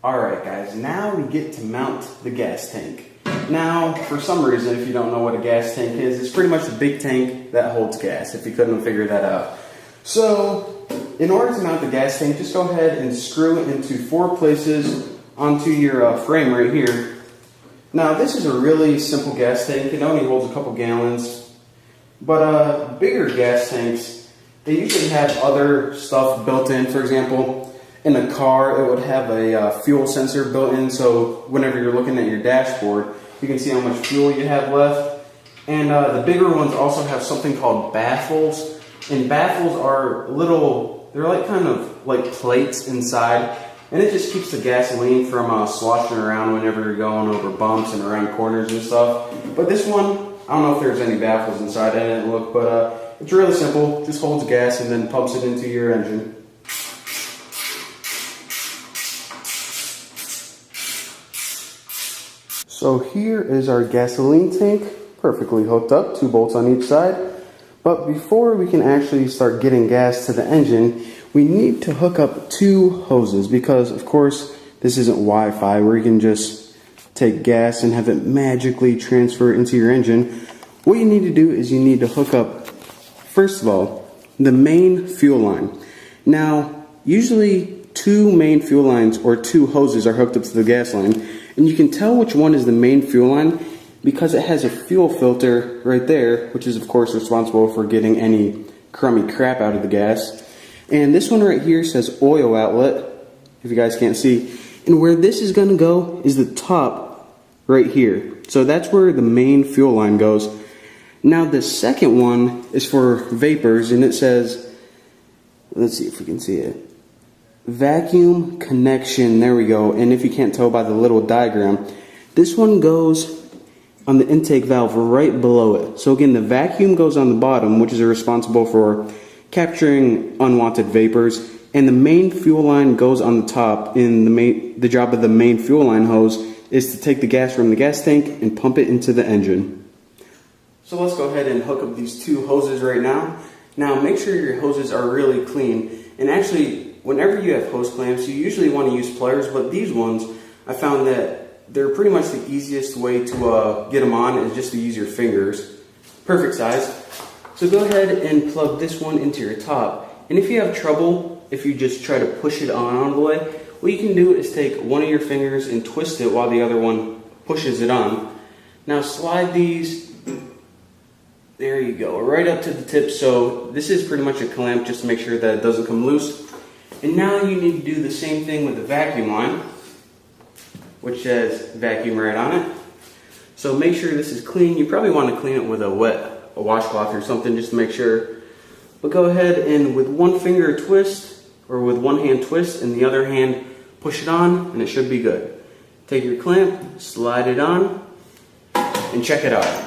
Alright guys, now we get to mount the gas tank. Now, for some reason, if you don't know what a gas tank is, it's pretty much a big tank that holds gas, if you couldn't figure that out. So, in order to mount the gas tank, just go ahead and screw it into 4 places onto your frame right here. Now, this is a really simple gas tank. It only holds a couple gallons. But bigger gas tanks, they usually have other stuff built in. For example, in a car, it would have a fuel sensor built in, so whenever you're looking at your dashboard, you can see how much fuel you have left. And the bigger ones also have something called baffles. And baffles are little, they're like kind of like plates inside. And it just keeps the gasoline from sloshing around whenever you're going over bumps and around corners and stuff. But this one, I don't know if there's any baffles inside. I didn't look, but it's really simple. Just holds gas and then pumps it into your engine. So here is our gasoline tank, perfectly hooked up, 2 bolts on each side. But before we can actually start getting gas to the engine, we need to hook up 2 hoses because, of course, this isn't Wi-Fi where you can just take gas and have it magically transfer into your engine. What you need to do is you need to hook up, first of all, the main fuel line. Now, usually 2 main fuel lines or 2 hoses are hooked up to the gas line. And you can tell which one is the main fuel line because it has a fuel filter right there, which is of course responsible for getting any crummy crap out of the gas. And this one right here says oil outlet, if you guys can't see. And where this is going to go is the top right here. So that's where the main fuel line goes. Now the second one is for vapors, and it says, let's see if we can see it. Vacuum connection, there we go. And if you can't tell by the little diagram, this one goes on the intake valve right below it. So again, the vacuum goes on the bottom, which is responsible for capturing unwanted vapors, and the main fuel line goes on the top. And the job of the main fuel line hose is to take the gas from the gas tank and pump it into the engine. So let's go ahead and hook up these 2 hoses right now. Now make sure your hoses are really clean, and actually whenever you have hose clamps, you usually want to use pliers, but these ones, I found that they're pretty much the easiest way to get them on is just to use your fingers. Perfect size. So go ahead and plug this one into your top. And if you have trouble, if you just try to push it on all the way, what you can do is take one of your fingers and twist it while the other one pushes it on. Now slide these, there you go, right up to the tip. So this is pretty much a clamp just to make sure that it doesn't come loose. And now you need to do the same thing with the vacuum line, which says vacuum right on it. So make sure this is clean. You probably want to clean it with a washcloth or something just to make sure. But go ahead and with one finger twist, or with one hand twist and the other hand push it on, and it should be good. Take your clamp, slide it on, and check it out.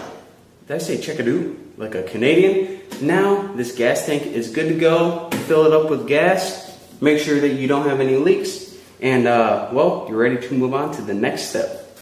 Did I say check it out? Like a Canadian? Now this gas tank is good to go. Fill it up with gas. Make sure that you don't have any leaks, and well, you're ready to move on to the next step.